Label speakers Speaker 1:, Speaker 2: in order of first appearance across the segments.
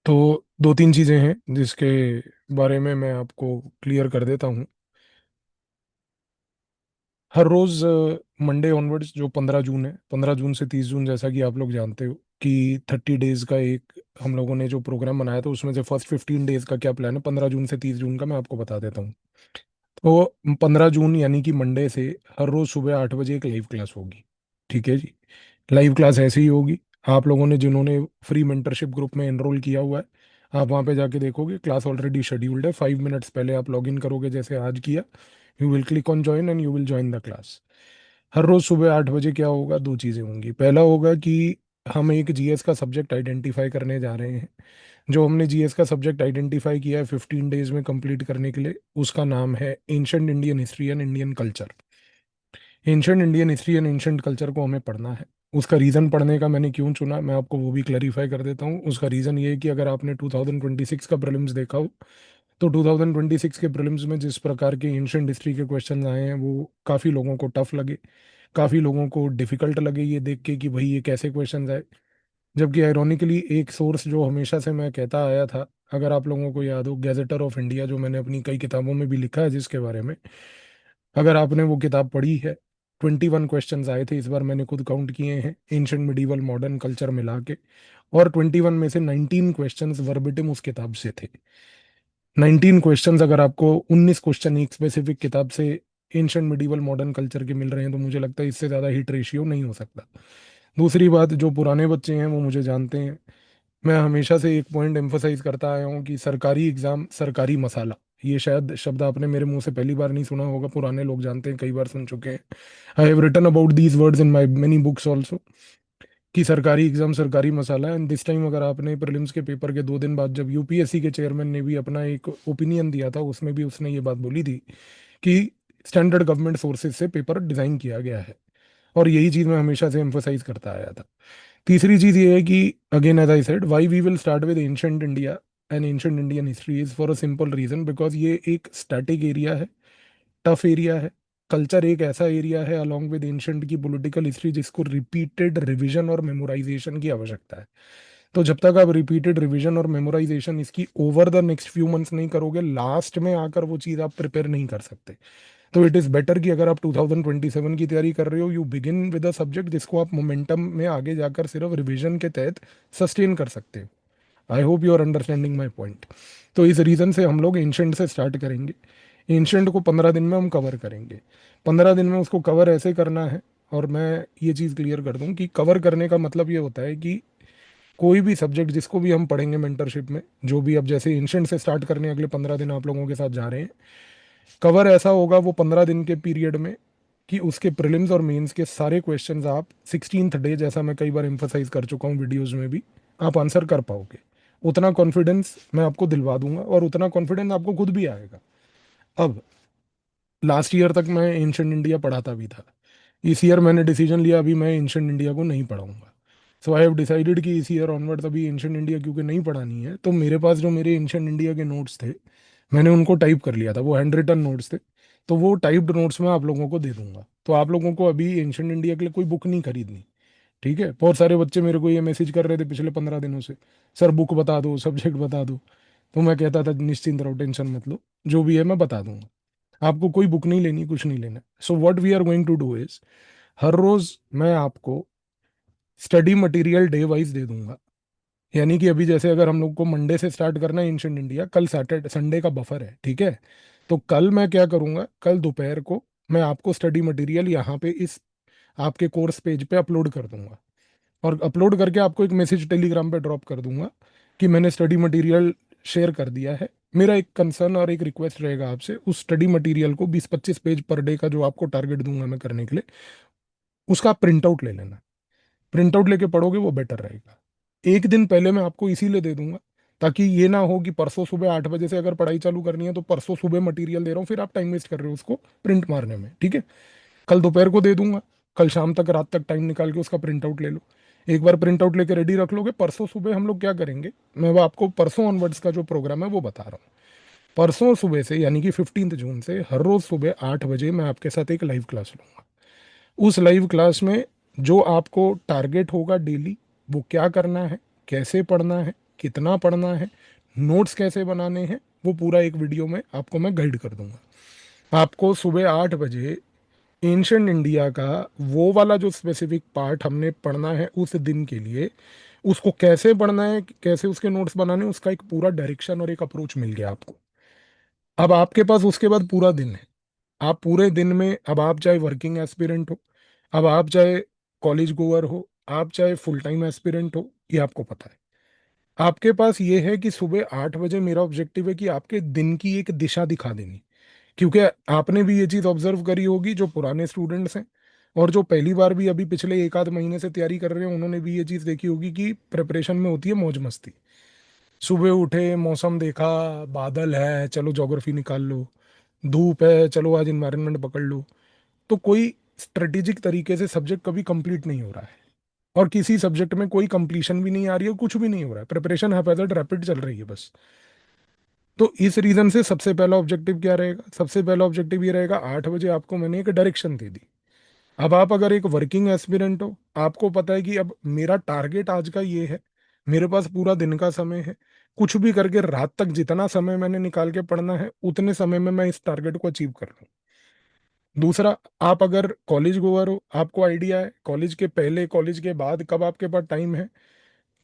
Speaker 1: तो दो तीन चीज़ें हैं जिसके बारे में मैं आपको क्लियर कर देता हूँ। हर रोज़ मंडे ऑनवर्ड्स जो 15 जून है, 15 जून से 30 जून, जैसा कि आप लोग जानते हो कि 30 डेज का एक हम लोगों ने जो प्रोग्राम बनाया था उसमें से फर्स्ट 15 डेज का क्या प्लान है 15 जून से 30 जून का मैं आपको बता देता हूँ। तो 15 जून यानी कि मंडे से हर रोज़ सुबह 8 बजे एक लाइव क्लास होगी। ठीक है जी। लाइव क्लास ऐसे ही होगी। आप लोगों ने जिन्होंने फ्री मेंटरशिप ग्रुप में एनरोल किया हुआ है, आप वहाँ पे जाके देखोगे क्लास ऑलरेडी शेड्यूल्ड है। 5 मिनट्स पहले आप लॉग इन करोगे जैसे आज किया, you will click on join and you will join the class. हर रोज़ सुबह 8 बजे क्या होगा, दो चीज़ें होंगी। पहला होगा कि हम एक जीएस का सब्जेक्ट आइडेंटिफाई करने जा रहे हैं। जो हमने जीएस का सब्जेक्ट आइडेंटिफाई किया है 15 डेज में कंप्लीट करने के लिए, उसका नाम है ancient Indian history and Indian culture. Ancient Indian history and ancient culture को हमें पढ़ना है। उसका रीज़न पढ़ने का मैंने क्यों चुना मैं आपको वो भी क्लैरिफाई कर देता हूँ। उसका रीज़न ये है कि अगर आपने 2026 का प्रीलिम्स देखा हो तो 2026 के प्रीलिम्स में जिस प्रकार के एंशंट हिस्ट्री के क्वेश्चन आए हैं वो काफ़ी लोगों को टफ लगे, काफ़ी लोगों को डिफिकल्ट लगे ये देख के कि भाई ये कैसे क्वेश्चन आए। जबकि आयरॉनिकली एक सोर्स जो हमेशा से मैं कहता आया था, अगर आप लोगों को याद हो, गैजेटर ऑफ इंडिया, जो मैंने अपनी कई किताबों में भी लिखा है जिसके बारे में, अगर आपने वो किताब पढ़ी है, 21 क्वेश्चंस आए थे इस बार, मैंने खुद काउंट किए हैं एंशंट मिडीवल मॉडर्न कल्चर मिला के। और 21 में से 19 क्वेश्चंस वर्बिटिम उस किताब से थे। 19 क्वेश्चंस, अगर आपको 19 क्वेश्चन एक स्पेसिफिक किताब से एंशंट मिडीवल मॉडर्न कल्चर के मिल रहे हैं तो मुझे लगता है इससे ज़्यादा हिट रेशियो नहीं हो सकता। दूसरी बात, जो पुराने बच्चे हैं वो मुझे जानते हैं, मैं हमेशा से एक पॉइंट एम्फोसाइज करता आया हूँ कि सरकारी एग्जाम सरकारी मसाला। ये शायद शब्द आपने मेरे मुंह से पहली बार नहीं सुना होगा, पुराने लोग जानते हैं, कई बार सुन चुके हैं। I have written about these words in my many books also, कि सरकारी एग्जाम सरकारी मसाला। एंड दिस टाइम अगर आपने प्रीलिम्स के पेपर के 2 दिन बाद जब यूपीएससी के चेयरमैन ने भी अपना एक ओपिनियन दिया था, उसमें भी उसने ये बात बोली थी कि स्टैंडर्ड गवर्नमेंट सोर्सेज से पेपर डिजाइन किया गया है। और यही चीज़ मैं हमेशा से एम्फोसाइज करता आया था। तीसरी चीज़ ये है कि again as I said, why we will start with ancient India and ancient Indian history is for a simple reason, because ये एक स्टैटिक एरिया है, टफ एरिया है। कल्चर एक ऐसा एरिया है अलॉन्ग विद एंशंट की पॉलिटिकल हिस्ट्री जिसको repeated revision और मेमोराइजेशन की आवश्यकता है। तो जब तक आप रिपीटेड रिवीजन और मेमोराइजेशन इसकी over the next few months नहीं करोगे, लास्ट में आकर वो चीज़ आप प्रिपेयर नहीं कर सकते। तो इट इज़ बेटर कि अगर आप 2027 की तैयारी कर रहे हो, you begin with a subject जिसको आप मोमेंटम में आगे जाकर सिर्फ रिवीजन के तहत सस्टेन कर सकते हो। I hope you are understanding my point. तो इस रीज़न से हम लोग एंशंट से स्टार्ट करेंगे। एंशंट को 15 दिन में हम कवर करेंगे। 15 दिन में उसको कवर ऐसे करना है। और मैं ये चीज़ क्लियर कर दूं कि कवर करने का मतलब ये होता है कि कोई भी सब्जेक्ट जिसको भी हम पढ़ेंगे मेंटरशिप में, जो भी, अब जैसे एंशंट से स्टार्ट करने अगले 15 दिन आप लोगों के साथ जा रहे हैं, कवर ऐसा होगा वो 15 दिन के पीरियड में कि उसके प्रीलिम्स और मेंस के सारे क्वेश्चंस आप 16th डे, जैसा मैं कई बार एम्फोसाइज कर चुका हूँ वीडियोस में भी, आप आंसर कर पाओगे। उतना कॉन्फिडेंस मैं आपको दिलवा दूंगा और उतना कॉन्फिडेंस आपको खुद भी आएगा। अब लास्ट ईयर तक मैं एंशंट इंडिया पढ़ाता भी था। इस ईयर मैंने डिसीजन लिया अभी मैं एंशंट इंडिया को नहीं पढ़ाऊंगा। सो आई हैव डिसाइडेड कि इस ईयर ऑनवर्ड्स अभी एंशंट इंडिया क्योंकि नहीं पढ़ानी है, तो मेरे पास जो मेरे एंशंट इंडिया के नोट्स थे मैंने उनको टाइप कर लिया था, वो हैंड रिटन नोट्स थे। तो वो टाइप्ड नोट्स मैं आप लोगों को दे दूंगा। तो आप लोगों को अभी एंशंट इंडिया के लिए कोई बुक नहीं खरीदनी। ठीक है। बहुत सारे बच्चे मेरे को ये मैसेज कर रहे थे पिछले 15 दिनों से, सर बुक बता दो, सब्जेक्ट बता दो। तो मैं कहता था निश्चिंत रहो, टेंशन मत लो, जो भी है मैं बता दूंगा। आपको कोई बुक नहीं लेनी, कुछ नहीं लेना। So what we are going to do is, हर रोज मैं आपको स्टडी मटेरियल डे वाइज दे दूंगा। यानी कि अभी जैसे अगर हम लोग को मंडे से स्टार्ट करना है एंशंट इंडिया, कल सैटरडे संडे का बफर है, ठीक है। तो कल मैं क्या करूंगा, कल दोपहर को मैं आपको स्टडी मटेरियल यहाँ पे इस आपके कोर्स पेज पे अपलोड कर दूंगा। और अपलोड करके आपको एक मैसेज टेलीग्राम पे ड्रॉप कर दूंगा कि मैंने स्टडी मटेरियल शेयर कर दिया है। मेरा एक कंसर्न और एक रिक्वेस्ट रहेगा आपसे, उस स्टडी मटेरियल को 20-25 पेज पर डे का जो आपको टारगेट दूंगा मैं करने के लिए, उसका प्रिंट आउट ले लेना। प्रिंट आउट लेके पढ़ोगे वो बेटर रहेगा। एक दिन पहले मैं आपको इसीलिए दे दूंगा ताकि ये ना हो कि परसों सुबह 8 बजे से अगर पढ़ाई चालू करनी है तो परसों सुबह मटेरियल दे रहा हूँ, फिर आप टाइम वेस्ट कर रहे हो उसको प्रिंट मारने में। ठीक है। कल दोपहर को दे दूंगा, कल शाम तक रात तक टाइम निकाल के उसका प्रिंट आउट ले लो। एक बार प्रिंट आउट लेके रेडी रख लोगे, परसों सुबह हम लोग क्या करेंगे, मैं वो आपको परसों ऑनवर्ड्स का जो प्रोग्राम है वो बता रहा हूँ। परसों सुबह से यानी कि 15 जून से हर रोज सुबह 8 बजे मैं आपके साथ एक लाइव क्लास लूंगा। उस लाइव क्लास में जो आपको टारगेट होगा डेली, वो क्या करना है, कैसे पढ़ना है, कितना पढ़ना है, नोट्स कैसे बनाने हैं, वो पूरा एक वीडियो में आपको मैं गाइड कर दूंगा। आपको सुबह 8 बजे एंशंट इंडिया का वो वाला जो स्पेसिफिक पार्ट हमने पढ़ना है उस दिन के लिए, उसको कैसे पढ़ना है, कैसे उसके नोट्स बनाने हैं, उसका एक पूरा डायरेक्शन और एक अप्रोच मिल गया आपको। अब आपके पास उसके बाद पूरा दिन है। आप पूरे दिन में, अब आप चाहे वर्किंग एस्पिरेंट हो, अब आप चाहे कॉलेज गोअर हो, आप चाहे फुल टाइम एस्पिरेंट हो, ये आपको पता है। आपके पास ये है कि सुबह 8 बजे मेरा ऑब्जेक्टिव है कि आपके दिन की एक दिशा दिखा देनी। क्योंकि आपने भी ये चीज़ ऑब्जर्व करी होगी, जो पुराने स्टूडेंट्स हैं और जो पहली बार भी अभी पिछले एक आध महीने से तैयारी कर रहे हैं, उन्होंने भी ये चीज़ देखी होगी कि प्रिपरेशन में होती है मौज मस्ती। सुबह उठे, मौसम देखा, बादल है, चलो ज्योग्राफी निकाल लो, धूप है, चलो आज इन्वायरमेंट पकड़ लो। तो कोई स्ट्रेटेजिक तरीके से सब्जेक्ट कभी कंप्लीट नहीं हो रहा है, और किसी सब्जेक्ट में कोई कंप्लीशन भी नहीं आ रही है, कुछ भी नहीं हो रहा है, प्रिपरेशन हैपेजर्ड रैपिड चल रही है बस। तो इस रीजन से सबसे पहला ऑब्जेक्टिव क्या रहेगा? सबसे पहला ऑब्जेक्टिव ये रहेगा, 8 बजे आपको मैंने एक डायरेक्शन दे दी। अब आप अगर एक वर्किंग एस्पिरेंट हो, आपको पता है कि अब मेरा टारगेट आज का ये है, मेरे पास पूरा दिन का समय है, कुछ भी करके रात तक जितना समय मैंने निकाल के पढ़ना है उतने समय में मैं इस टारगेट को अचीव कर लूँ। दूसरा, आप अगर कॉलेज गोअर हो, आपको आइडिया है कॉलेज के पहले, कॉलेज के बाद कब आपके पास टाइम है,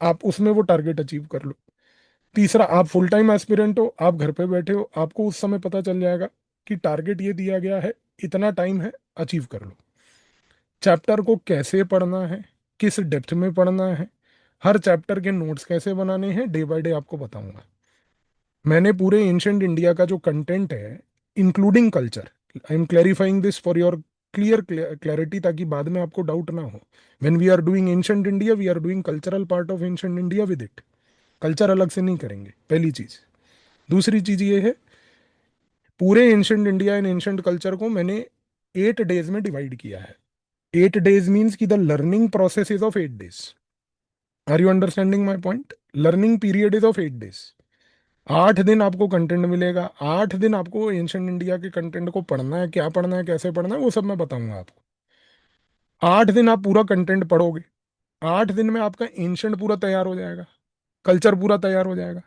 Speaker 1: आप उसमें वो टारगेट अचीव कर लो। तीसरा, आप फुल टाइम एस्पिरेंट हो, आप घर पे बैठे हो, आपको उस समय पता चल जाएगा कि टारगेट ये दिया गया है, इतना टाइम है, अचीव कर लो। चैप्टर को कैसे पढ़ना है, किस डेप्थ में पढ़ना है, हर चैप्टर के नोट्स कैसे बनाने हैं, डे बाय डे आपको बताऊंगा। मैंने पूरे एंशंट इंडिया का जो कंटेंट है, including culture, I am clarifying this for your clear clarity, ताकि बाद में आपको डाउट ना हो। When we are doing ancient India, we are doing cultural part of ancient India with it. Culture अलग से नहीं करेंगे, पहली चीज। दूसरी चीज ये है, पूरे ancient India and ancient culture को मैंने 8 डेज में डिवाइड किया है। 8 डेज मीन्स की the learning process is of 8 days. Are you understanding my point? Learning period is of 8 days. 8 दिन आपको कंटेंट मिलेगा, 8 दिन आपको एंशंट इंडिया के कंटेंट को पढ़ना है, क्या पढ़ना है, कैसे पढ़ना है, वो सब मैं बताऊंगा आपको। 8 दिन आप पूरा कंटेंट पढ़ोगे, 8 दिन में आपका एंशंट पूरा तैयार हो जाएगा, कल्चर पूरा तैयार हो जाएगा।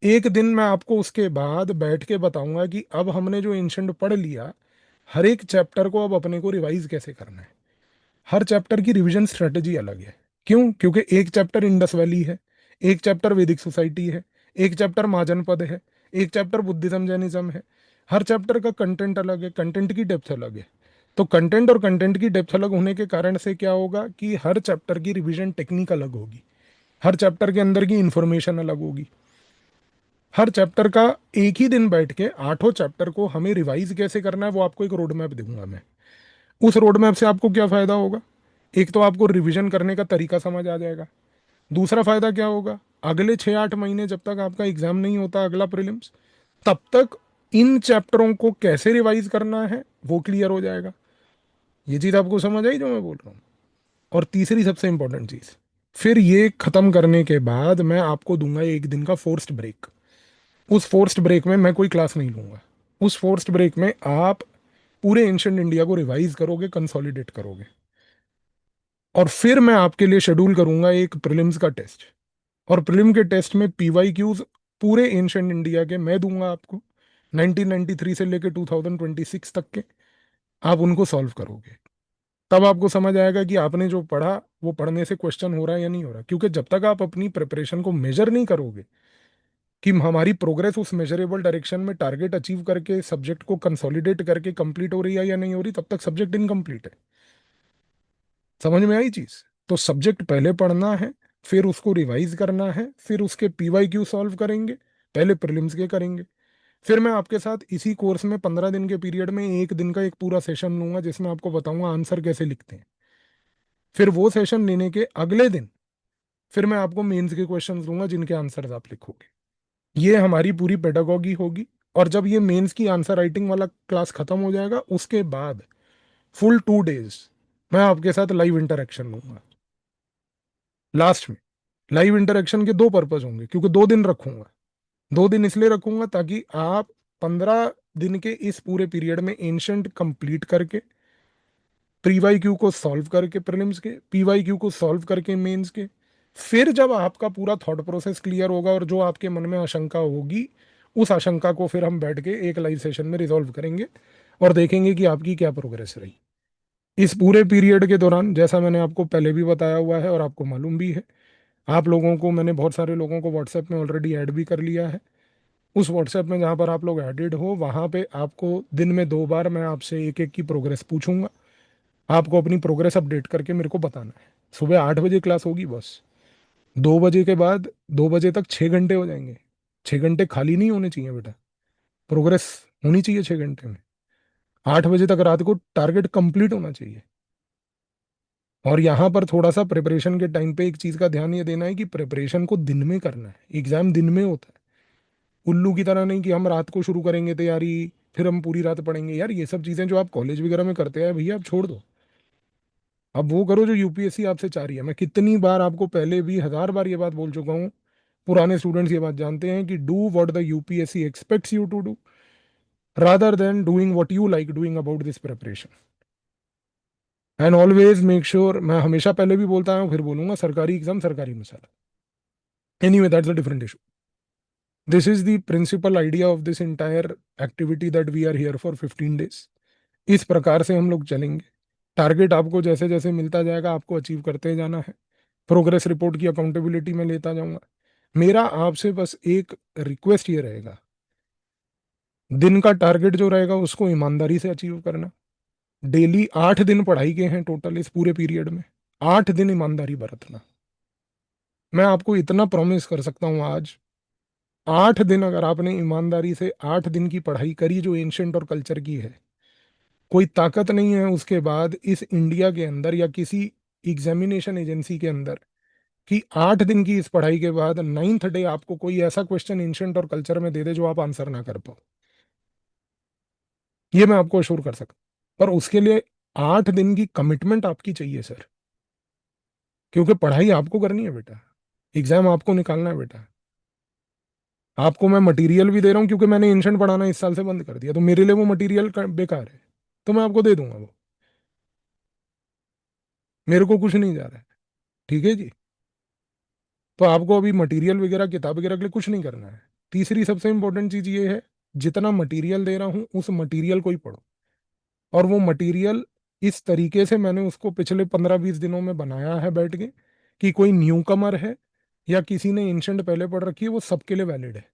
Speaker 1: एक दिन मैं आपको उसके बाद बैठ के बताऊंगा कि अब हमने जो एंशंट पढ़ लिया, हर एक चैप्टर को अब अपने को रिवाइज कैसे करना है। हर चैप्टर की रिवीजन स्ट्रेटेजी अलग है। क्यों? क्योंकि एक चैप्टर इंडस वैली है, एक चैप्टर वैदिक सोसाइटी है, एक चैप्टर महाजनपद है, एक चैप्टर बुद्धिज्म जैनिज्म है। हर चैप्टर का कंटेंट अलग है, कंटेंट की डेप्थ अलग है। तो कंटेंट और कंटेंट की डेप्थ अलग होने के कारण से क्या होगा कि हर चैप्टर की रिवीजन टेक्निक अलग होगी, हर चैप्टर के अंदर की इंफॉर्मेशन अलग होगी। हर चैप्टर का एक ही दिन बैठ के आठों चैप्टर को हमें रिवाइज कैसे करना है, वो आपको एक रोड मैप दूंगा मैं। उस रोड मैप से आपको क्या फायदा होगा? एक तो आपको रिवीजन करने का तरीका समझ आ जाएगा। दूसरा फायदा क्या होगा? अगले 6-8 महीने जब तक आपका एग्जाम नहीं होता, अगला प्रीलिम्स, तब तक इन चैप्टरों को कैसे रिवाइज करना है वो क्लियर हो जाएगा। ये चीज आपको समझ आई जो मैं बोल रहा हूँ? और तीसरी सबसे इंपॉर्टेंट चीज, फिर ये खत्म करने के बाद मैं आपको दूंगा एक दिन का फोर्स्ड ब्रेक। उस फोर्स्ड ब्रेक में मैं कोई क्लास नहीं लूंगा। उस फोर्स्ड ब्रेक में आप पूरे एंशंट इंडिया को रिवाइज करोगे, कंसोलिडेट करोगे, और फिर मैं आपके लिए शेड्यूल करूंगा एक प्रीलिम्स का टेस्ट। और प्रीलिम के टेस्ट में पीवाई क्यूज पूरे एंशंट इंडिया के मैं दूंगा आपको, 1993 से लेकर 2026 तक के। आप उनको सॉल्व करोगे, तब आपको समझ आएगा कि आपने जो पढ़ा वो पढ़ने से क्वेश्चन हो रहा है या नहीं हो रहा। क्योंकि जब तक आप अपनी प्रिपरेशन को मेजर नहीं करोगे कि हमारी प्रोग्रेस उस मेजरेबल डायरेक्शन में टारगेट अचीव करके सब्जेक्ट को कंसोलिडेट करके कंप्लीट हो रही है या नहीं हो रही, तब तक सब्जेक्ट इनकम्प्लीट है। समझ में आई चीज? तो सब्जेक्ट पहले पढ़ना है, फिर उसको रिवाइज करना है, फिर उसके पीवाई क्यू सॉल्व करेंगे, पहले प्रीलिम्स के करेंगे। फिर मैं आपके साथ इसी कोर्स में 15 दिन के पीरियड में एक दिन का एक पूरा सेशन लूंगा, जिसमें आपको बताऊंगा आंसर कैसे लिखते हैं। फिर वो सेशन लेने के अगले दिन फिर मैं आपको मेंस के क्वेश्चन दूंगा जिनके आंसर आप लिखोगे। ये हमारी पूरी पेडागोगी होगी। और जब ये मेंस की आंसर राइटिंग वाला क्लास खत्म हो जाएगा, उसके बाद फुल 2 डेज मैं आपके साथ लाइव इंटरेक्शन लूंगा। लास्ट में लाइव इंटरेक्शन के दो पर्पज होंगे, क्योंकि 2 दिन रखूंगा। 2 दिन इसलिए रखूंगा ताकि आप 15 दिन के इस पूरे पीरियड में एंशंट कंप्लीट करके, प्रीवाई क्यू को सॉल्व करके प्रीलिम्स के, पीवाई क्यू को सॉल्व करके मेंस के, फिर जब आपका पूरा थॉट प्रोसेस क्लियर होगा और जो आपके मन में आशंका होगी, उस आशंका को फिर हम बैठ के एक लाइव सेशन में रिजॉल्व करेंगे और देखेंगे कि आपकी क्या प्रोग्रेस रही। इस पूरे पीरियड के दौरान, जैसा मैंने आपको पहले भी बताया हुआ है और आपको मालूम भी है, आप लोगों को मैंने बहुत सारे लोगों को व्हाट्सएप में ऑलरेडी ऐड भी कर लिया है। उस व्हाट्सएप में जहाँ पर आप लोग एडेड हो, वहाँ पे आपको दिन में 2 बार मैं आपसे एक एक की प्रोग्रेस पूछूंगा। आपको अपनी प्रोग्रेस अपडेट करके मेरे को बताना है। सुबह 8 बजे क्लास होगी बस। 2 बजे के बाद 2 बजे तक 6 घंटे हो जाएंगे। 6 घंटे खाली नहीं होने चाहिए बेटा, प्रोग्रेस होनी चाहिए 6 घंटे में। 8 बजे तक रात को टारगेट कंप्लीट होना चाहिए। और यहाँ पर थोड़ा सा प्रिपरेशन के टाइम पे एक चीज का ध्यान ये देना है कि प्रिपरेशन को दिन में करना है। एग्जाम दिन में होता है, उल्लू की तरह नहीं कि हम रात को शुरू करेंगे तैयारी, फिर हम पूरी रात पढ़ेंगे। यार ये सब चीजें जो आप कॉलेज वगैरह में करते हैं भैया, आप छोड़ दो। अब वो करो जो यूपीएससी आपसे चाह रही है। मैं कितनी बार आपको पहले भी 1000 बार ये बात बोल चुका हूँ, पुराने स्टूडेंट्स ये बात जानते हैं कि do what the UPSC expects you to do rather than doing what you like doing about this preparation. And always make sure, मैं हमेशा पहले भी बोलता हूँ फिर बोलूंगा, सरकारी एग्जाम सरकारी मसाला। Anyway that's a different issue. This is the principal idea of this entire activity that we are here for 15 days। इस प्रकार से हम लोग चलेंगे। टारगेट आपको जैसे जैसे मिलता जाएगा आपको अचीव करते जाना है। प्रोग्रेस रिपोर्ट की अकाउंटेबिलिटी में लेता जाऊंगा। मेरा आपसे बस एक रिक्वेस्ट ये रहेगा, दिन का टारगेट जो रहेगा उसको ईमानदारी से अचीव करना। डेली 8 दिन पढ़ाई के हैं टोटल इस पूरे पीरियड में। 8 दिन ईमानदारी बरतना। मैं आपको इतना प्रॉमिस कर सकता हूं आज, 8 दिन अगर आपने ईमानदारी से 8 दिन की पढ़ाई करी जो एंशंट और कल्चर की है, कोई ताकत नहीं है उसके बाद इस इंडिया के अंदर या किसी एग्जामिनेशन एजेंसी के अंदर कि 8 दिन की इस पढ़ाई के बाद 9th डे आपको कोई ऐसा क्वेश्चन एंशंट और कल्चर में दे दे जो आप आंसर ना कर पाओ। ये मैं आपको अश्योर कर सकता हूं। पर उसके लिए 8 दिन की कमिटमेंट आपकी चाहिए सर, क्योंकि पढ़ाई आपको करनी है बेटा, एग्जाम आपको निकालना है बेटा। आपको मैं मटेरियल भी दे रहा हूँ क्योंकि मैंने एंशंट पढ़ाना इस साल से बंद कर दिया, तो मेरे लिए वो मटेरियल बेकार है, तो मैं आपको दे दूंगा वो। मेरे को कुछ नहीं जा रहा है, ठीक है जी। तो आपको अभी मटेरियल वगैरह किताब वगैरह के लिए कुछ नहीं करना है। तीसरी सबसे इंपॉर्टेंट चीज ये है, जितना मटेरियल दे रहा हूँ उस मटेरियल को ही पढ़ो। और वो मटेरियल इस तरीके से मैंने उसको पिछले 15-20 दिनों में बनाया है बैठ के कि कोई न्यू कमर है या किसी ने एंशंट पहले पढ़ रखी है वो सबके लिए वैलिड है।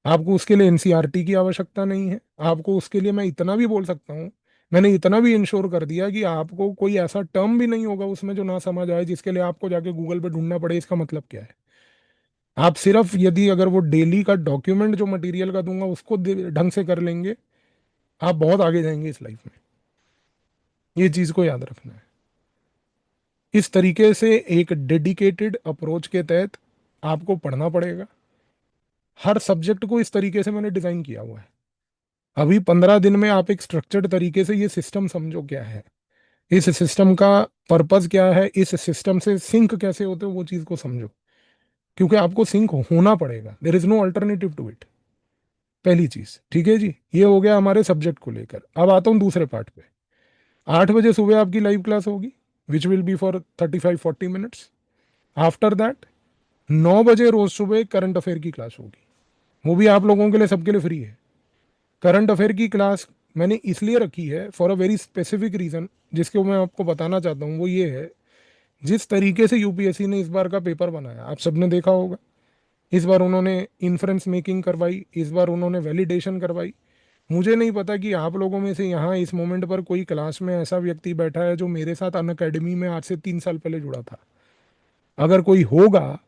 Speaker 1: आपको उसके लिए एनसीईआरटी की आवश्यकता नहीं है। आपको उसके लिए मैं इतना भी बोल सकता हूँ, मैंने इतना भी इंश्योर कर दिया कि आपको कोई ऐसा टर्म भी नहीं होगा उसमें जो ना समझ आए, जिसके लिए आपको जाके गूगल पे ढूंढना पड़े। इसका मतलब क्या है, आप सिर्फ यदि अगर वो डेली का डॉक्यूमेंट जो मटेरियल का दूंगा उसको ढंग से कर लेंगे, आप बहुत आगे जाएंगे इस लाइफ में। ये चीज को याद रखना है। इस तरीके से एक डेडिकेटेड अप्रोच के तहत आपको पढ़ना पड़ेगा। हर सब्जेक्ट को इस तरीके से मैंने डिजाइन किया हुआ है। अभी 15 दिन में आप एक स्ट्रक्चर्ड तरीके से ये सिस्टम समझो क्या है, इस सिस्टम का पर्पस क्या है, इस सिस्टम से सिंक कैसे होते हो वो चीज को समझो। क्योंकि आपको सिंक होना पड़ेगा, there is no alternative to it. पहली चीज, ठीक है जी। ये हो गया हमारे सब्जेक्ट को लेकर। अब आता हूँ दूसरे पार्ट पे। 8 बजे सुबह आपकी लाइव क्लास होगी which will be for 35-40 minutes. After that 9 बजे रोज सुबह करंट अफेयर की क्लास होगी। वो भी आप लोगों के लिए, सबके लिए फ्री है। करंट अफेयर की क्लास मैंने इसलिए रखी है for a very specific reason, जिसको मैं आपको बताना चाहता हूँ। वो ये है, जिस तरीके से यूपीएससी ने इस बार का पेपर बनाया आप सबने देखा होगा। इस बार उन्होंने इन्फ्रेंस मेकिंग करवाई, इस बार उन्होंने वैलिडेशन करवाई। मुझे नहीं पता कि आप लोगों में से यहाँ इस मोमेंट पर कोई क्लास में ऐसा व्यक्ति बैठा है जो मेरे साथ अन अकेडमी में आज से 3 साल पहले जुड़ा था। अगर कोई होगा,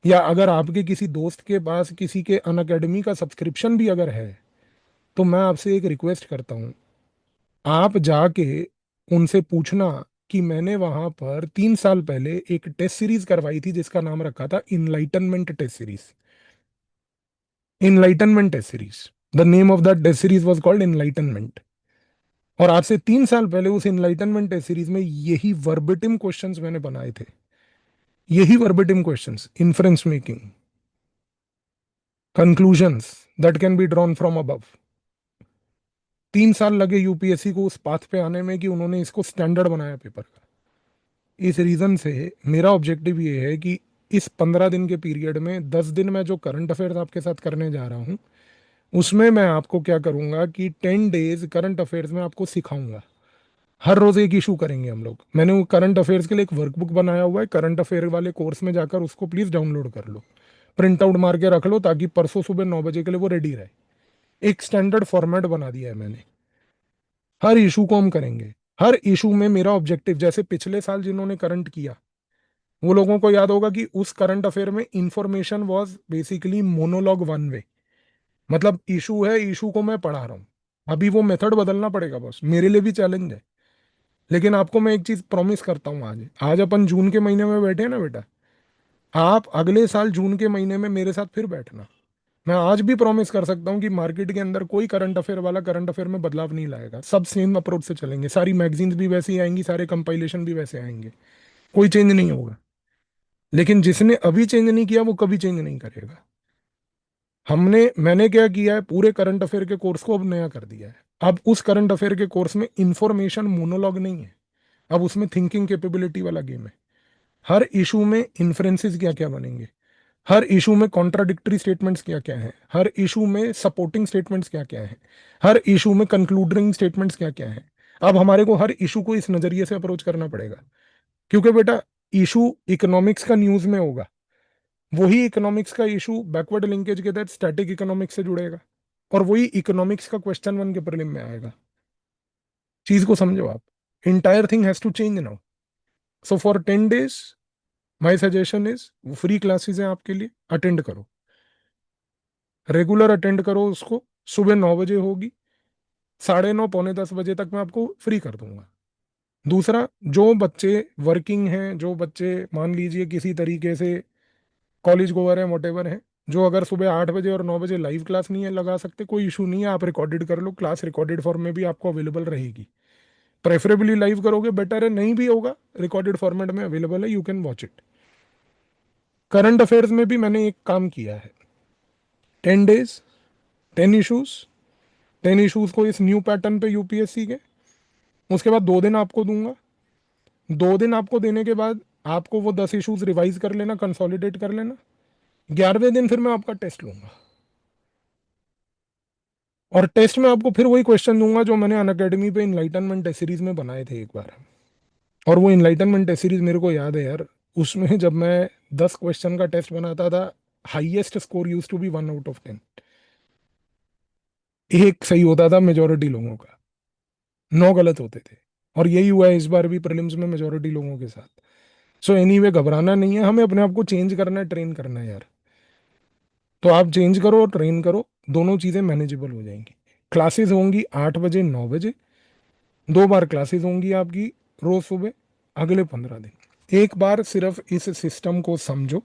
Speaker 1: या अगर आपके किसी दोस्त के पास किसी के अन अकेडमी का सब्सक्रिप्शन भी अगर है, तो मैं आपसे एक रिक्वेस्ट करता हूँ, आप जाके उनसे पूछना कि मैंने वहां पर 3 साल पहले एक टेस्ट सीरीज करवाई थी जिसका नाम रखा था enlightenment test series. Enlightenment test series, the name of that test series was called enlightenment. और आज से 3 साल पहले उस इनलाइटनमेंट टेस्ट सीरीज में यही वर्बिटिम क्वेश्चंस मैंने बनाए थे। यही verbatim questions, inference making, conclusions that can be drawn from above. 3 साल लगे यूपीएससी को उस पाथ पे आने में कि उन्होंने इसको स्टैंडर्ड बनाया पेपर का। इस रीज़न से मेरा ऑब्जेक्टिव ये है कि इस 15 दिन के पीरियड में 10 दिन मैं जो करंट अफेयर्स आपके साथ करने जा रहा हूँ, उसमें मैं आपको क्या करूँगा कि 10 डेज करंट अफेयर्स में आपको सिखाऊंगा। हर रोज एक इशू करेंगे हम लोग। मैंने वो करंट अफेयर्स के लिए एक वर्कबुक बनाया हुआ है, करंट अफेयर वाले कोर्स में जाकर उसको प्लीज डाउनलोड कर लो, प्रिंट आउट मार के रख लो, ताकि परसों सुबह 9 बजे के लिए वो रेडी रहे। एक स्टैंडर्ड फॉर्मेट बना दिया है मैंने। हर इशू को हम करेंगे। हर इशू में मेरा ऑब्जेक्टिव, जैसे पिछले साल जिन्होंने करंट किया वो लोगों को याद होगा कि उस करंट अफेयर में information was basically monologue one way. मतलब इशू है, इशू को मैं पढ़ा रहा हूँ। अभी वो मेथड बदलना पड़ेगा बस, मेरे लिए भी चैलेंज है। लेकिन आपको मैं एक चीज प्रॉमिस करता हूँ, आज आज अपन जून के महीने में बैठे हैं ना बेटा, आप अगले साल जून के महीने में मेरे साथ फिर बैठना। मैं आज भी प्रॉमिस कर सकता हूँ कि मार्केट के अंदर कोई करंट अफेयर वाला करंट अफेयर में बदलाव नहीं लाएगा। सब सेम अप्रोच से चलेंगे, सारी मैगजीन्स भी वैसे ही आएंगी, सारे कंपाइलेशन भी वैसे आएंगे, कोई चेंज नहीं होगा। लेकिन जिसने अभी चेंज नहीं किया वो कभी चेंज नहीं करेगा। मैंने क्या किया है, पूरे करंट अफेयर के कोर्स को अब नया कर दिया है। अब उस करंट अफेयर के कोर्स में इंफॉर्मेशन मोनोलॉग नहीं है, अब उसमें थिंकिंग कैपेबिलिटी वाला गेम है। हर इशू में इन्फ्रेंसेस क्या क्या बनेंगे, हर इशू में कॉन्ट्राडिक्टरी स्टेटमेंट्स क्या क्या हैं, हर इशू में सपोर्टिंग स्टेटमेंट्स क्या क्या हैं, हर इशू में कंक्लूडिंग स्टेटमेंट्स क्या क्या हैं। अब हमारे को हर इशू को इस नजरिए से अप्रोच करना पड़ेगा, क्योंकि बेटा इशू इकोनॉमिक्स का न्यूज में होगा, वही इकोनॉमिक्स का इशू बैकवर्ड लिंकेज के तहत स्टैटिक इकोनॉमिक्स से जुड़ेगा, और वही इकोनॉमिक्स का क्वेश्चन वन के प्रीलिम में आएगा। चीज को समझो आप, entire thing has to change now. So for 10 days my suggestion is, वो फ्री क्लासेस हैं आपके लिए, अटेंड करो, रेगुलर अटेंड करो उसको। सुबह 9 बजे होगी, 9:30 पौने 10 बजे तक मैं आपको फ्री कर दूंगा। दूसरा, जो बच्चे वर्किंग हैं, जो बच्चे मान लीजिए किसी तरीके से कॉलेज गोवर हैं, वॉटेवर हैं, जो अगर सुबह 8 बजे और 9 बजे लाइव क्लास नहीं है लगा सकते, कोई इशू नहीं है, आप रिकॉर्डेड कर लो, क्लास रिकॉर्डेड फॉर्म में भी आपको अवेलेबल रहेगी। प्रेफरेबली लाइव करोगे बेटर है, नहीं भी होगा रिकॉर्डेड फॉर्मेट में अवेलेबल है, you can watch it. Current affairs में भी मैंने एक काम किया है, 10 डेज 10 इशूज, 10 इशूज को इस न्यू पैटर्न पे यूपीएससी के। उसके बाद 2 दिन आपको दूंगा, 2 दिन आपको देने के बाद आपको वो 10 इशूज रिवाइज कर लेना, कंसोलिडेट कर लेना। 11वें दिन फिर मैं आपका टेस्ट लूंगा, और टेस्ट में आपको फिर वही क्वेश्चन दूंगा जो मैंने अन अकेडमी पे इनलाइटनमेंट टेस्ट सीरीज में बनाए थे एक बार। और वो इनलाइटनमेंट टेस्ट सीरीज मेरे को याद है यार, उसमें जब मैं 10 क्वेश्चन का टेस्ट बनाता था, highest score used to be 1/10। एक सही होता था मेजोरिटी लोगों का, 9 गलत होते थे। और यही हुआ है इस बार भी प्रीलिम्स में मेजोरिटी लोगों के साथ। सो एनीवे घबराना नहीं है, हमें अपने आप को चेंज करना है, ट्रेन करना है यार। तो आप चेंज करो और ट्रेन करो, दोनों चीजें मैनेजेबल हो जाएंगी। क्लासेस होंगी 8 बजे 9 बजे, 2 बार क्लासेस होंगी आपकी रोज सुबह, अगले 15 दिन। एक बार सिर्फ इस सिस्टम को समझो,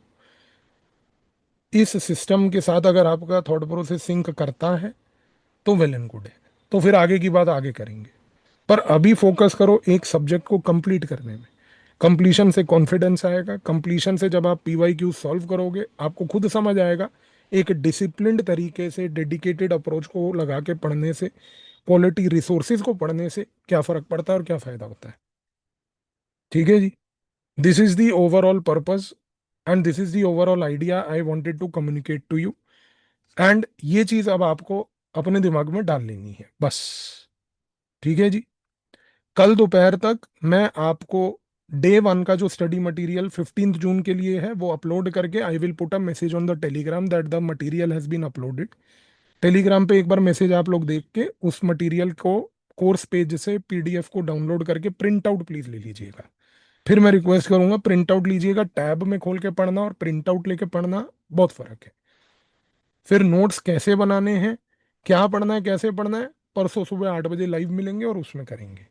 Speaker 1: इस सिस्टम के साथ अगर आपका थॉट प्रोसेस सिंक करता है तो वेल एंड गुड है, तो फिर आगे की बात आगे करेंगे। पर अभी फोकस करो एक सब्जेक्ट को कंप्लीट करने में। कंप्लीशन से कॉन्फिडेंस आएगा, कंप्लीशन से जब आप पीवाई क्यू सॉल्व करोगे आपको खुद समझ आएगा, एक डिसिप्लिन्ड तरीके से डेडिकेटेड अप्रोच को लगा के पढ़ने से, क्वालिटी रिसोर्सेज को पढ़ने से क्या फर्क पड़ता है और क्या फायदा होता है। ठीक है जी, this is the overall purpose and this is the overall idea I wanted to communicate to you. And ये चीज अब आपको अपने दिमाग में डाल लेनी है बस। ठीक है जी, कल दोपहर तक मैं आपको डे 1 का जो स्टडी मटेरियल 15 जून के लिए है वो अपलोड करके, I will put a message on the Telegram that the material has been uploaded. Telegram पे एक बार मैसेज आप लोग देख के उस मटेरियल को कोर्स पेज से पीडीएफ को डाउनलोड करके प्रिंट आउट प्लीज ले लीजिएगा। फिर मैं रिक्वेस्ट करूंगा प्रिंट आउट लीजिएगा, टैब में खोल के पढ़ना और प्रिंट आउट लेके पढ़ना बहुत फर्क है। फिर नोट्स कैसे बनाने हैं, क्या पढ़ना है, कैसे पढ़ना है, परसों सुबह 8 बजे लाइव मिलेंगे और उसमें करेंगे।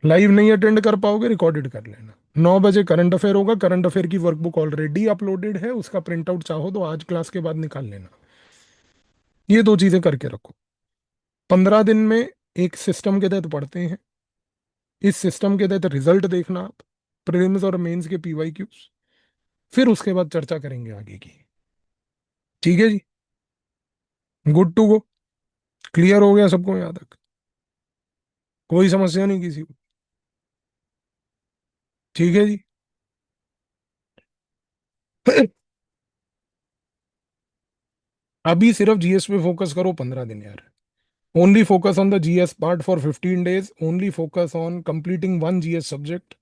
Speaker 1: लाइव नहीं अटेंड कर पाओगे रिकॉर्डेड कर लेना। 9 बजे करंट अफेयर होगा, करंट अफेयर की वर्कबुक ऑलरेडी अपलोडेड है, उसका प्रिंट आउट चाहो तो आज क्लास के बाद निकाल लेना। ये दो चीजें करके रखो। 15 दिन में एक सिस्टम के तहत पढ़ते हैं, इस सिस्टम के तहत रिजल्ट देखना आप, प्रीलिम्स और मेंस के पीवाई क्यूज, फिर उसके बाद चर्चा करेंगे आगे की। ठीक है जी, गुड टू गो, क्लियर हो गया सबको यहाँ तक, कोई समस्या नहीं किसी को। ठीक है जी। अभी सिर्फ जीएस पे फोकस करो 15 दिन यार। Only focus on the GS part for 15 days, only focus on completing one GS subject.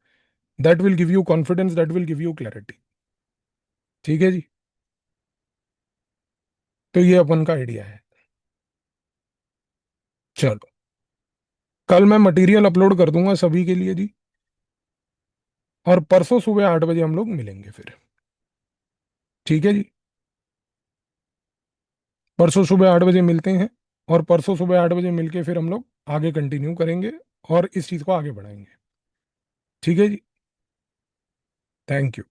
Speaker 1: That will give you confidence, that will give you clarity. ठीक है जी। तो ये अपन का आइडिया है। चलो, कल मैं मटेरियल अपलोड कर दूंगा सभी के लिए जी। और परसों सुबह 8 बजे हम लोग मिलेंगे फिर। ठीक है जी। परसों सुबह 8 बजे मिलते हैं। और परसों सुबह 8 बजे मिलके फिर हम लोग आगे कंटिन्यू करेंगे और इस चीज़ को आगे बढ़ाएंगे। ठीक है जी। Thank you.